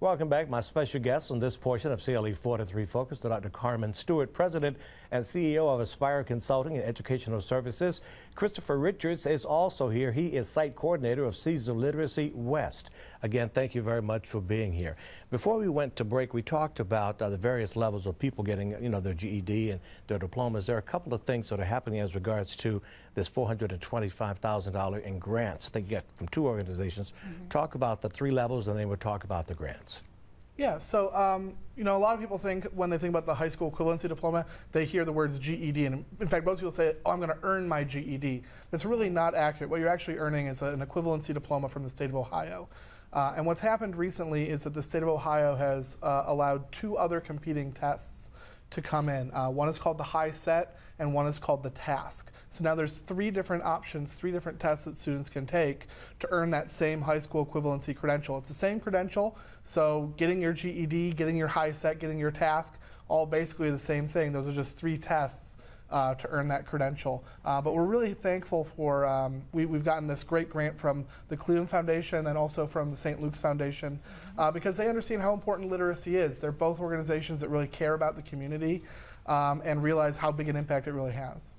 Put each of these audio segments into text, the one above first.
Welcome back. My special guest on this portion of CLE 43 Focus, Dr. Carmine Stewart, President and CEO of Aspire Consulting and Educational Services. Christopher Richards is also here. He is Site Coordinator of Seeds of Literacy West. Again, thank you very much for being here. Before we went to break, we talked about the various levels of people getting, their GED and their diplomas. There are a couple of things that are happening as regards to this $425,000 in grants. I think you got from two organizations. Talk about the three levels, and then we'll talk about the grants. Yeah, so a lot of people think when they think about the high school equivalency diploma, they hear the words GED, and in fact, most people say, "Oh, I'm going to earn my GED." That's really not accurate. What you're actually earning is an equivalency diploma from the state of Ohio. And what's happened recently is that the state of Ohio has allowed two other competing tests to come in. One is called the high set, and one is called the task. So now there's three different options, three different tests that students can take to earn that same high school equivalency credential. It's the same credential, so getting your GED, getting your high set, getting your task, all basically the same thing. Those are just three tests to earn that credential. But we're really thankful for, we've gotten this great grant from the Cleveland Foundation and also from the St. Luke's Foundation because they understand how important literacy is. They're both organizations that really care about the community and realize how big an impact it really has.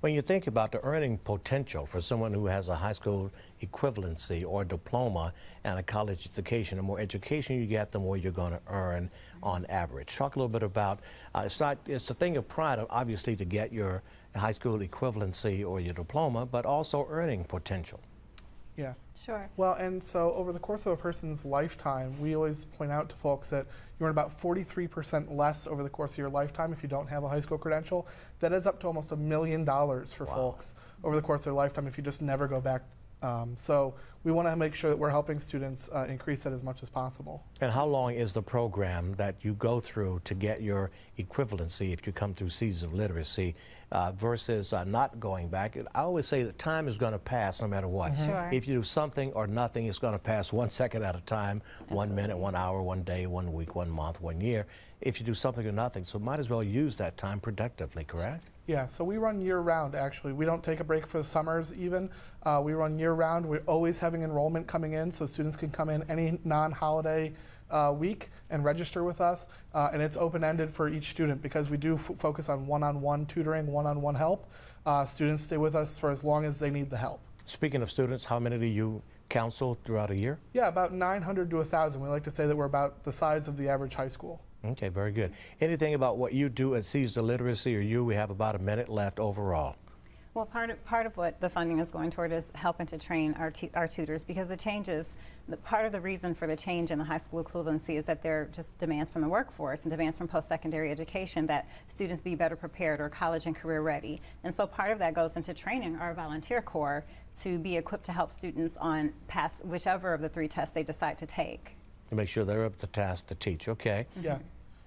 When you think about the earning potential for someone who has a high school equivalency or diploma and a college education, the more education you get, the more you're going to earn on average. Talk a little bit about, it's a thing of pride, obviously, to get your high school equivalency or your diploma, but also earning potential. Yeah. Sure. Well, and so over the course of a person's lifetime, we always point out to folks that you earn about 43% less over the course of your lifetime if you don't have a high school credential. That adds up to almost $1 million for folks over the course of their lifetime if you just never go back. So we want to make sure that we're helping students increase that as much as possible. And how long is the program that you go through to get your equivalency if you come through Seeds of Literacy versus not going back? I always say that time is going to pass no matter what. Sure. If you do something or nothing, it's going to pass 1 second at a time, 1 minute, 1 hour, 1 day, 1 week, 1 month, 1 year. If you do something or nothing, so might as well use that time productively, correct? Yeah, so we run year-round, actually. We don't take a break for the summers even. We run year-round. We're always having enrollment coming in, so students can come in any non-holiday week and register with us. And it's open-ended for each student because we do focus on one-on-one tutoring, one-on-one help. Students stay with us for as long as they need the help. Speaking of students, how many do you counsel throughout a year? Yeah, about 900 to 1,000. We like to say that we're about the size of the average high school. Okay, very good. Anything about what you do at Seeds of Literacy, or we have about a minute left overall? Well, part of what the funding is going toward is helping to train our tutors, because the changes, part of the reason for the change in the high school equivalency is that there are just demands from the workforce and demands from post-secondary education that students be better prepared or college and career ready. And so part of that goes into training our volunteer corps to be equipped to help students on pass whichever of the three tests they decide to take. To make sure they're up to task to teach, okay? Yeah.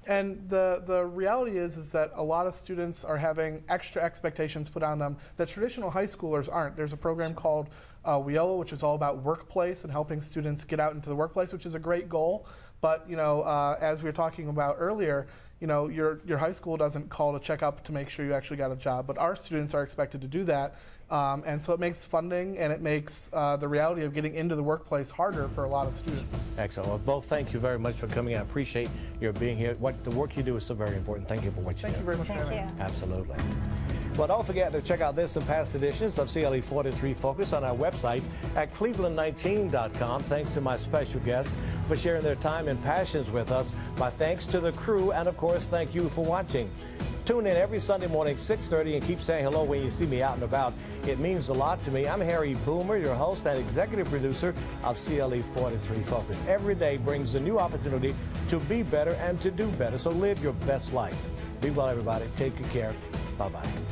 And the reality is that a lot of students are having extra expectations put on them that traditional high schoolers aren't. There's a program called WIOA, which is all about workplace and helping students get out into the workplace, which is a great goal. But as we were talking about earlier, your high school doesn't call to check up to make sure you actually got a job, but our students are expected to do that. And so it makes funding and it makes the reality of getting into the workplace harder for a lot of students. Excellent. Well, both thank you very much for coming. I appreciate your being here. The work you do is so very important. Thank you for what you do. Thank you very much for having me. Absolutely. Well, don't forget to check out this and past editions of CLE 43 Focus on our website at cleveland19.com. Thanks to my special guests for sharing their time and passions with us. My thanks to the crew, and of course, thank you for watching. Tune in every Sunday morning, 6:30, and keep saying hello when you see me out and about. It means a lot to me. I'm Harry Boomer, your host and executive producer of CLE 43 Focus. Every day brings a new opportunity to be better and to do better, so live your best life. Be well, everybody. Take good care. Bye-bye.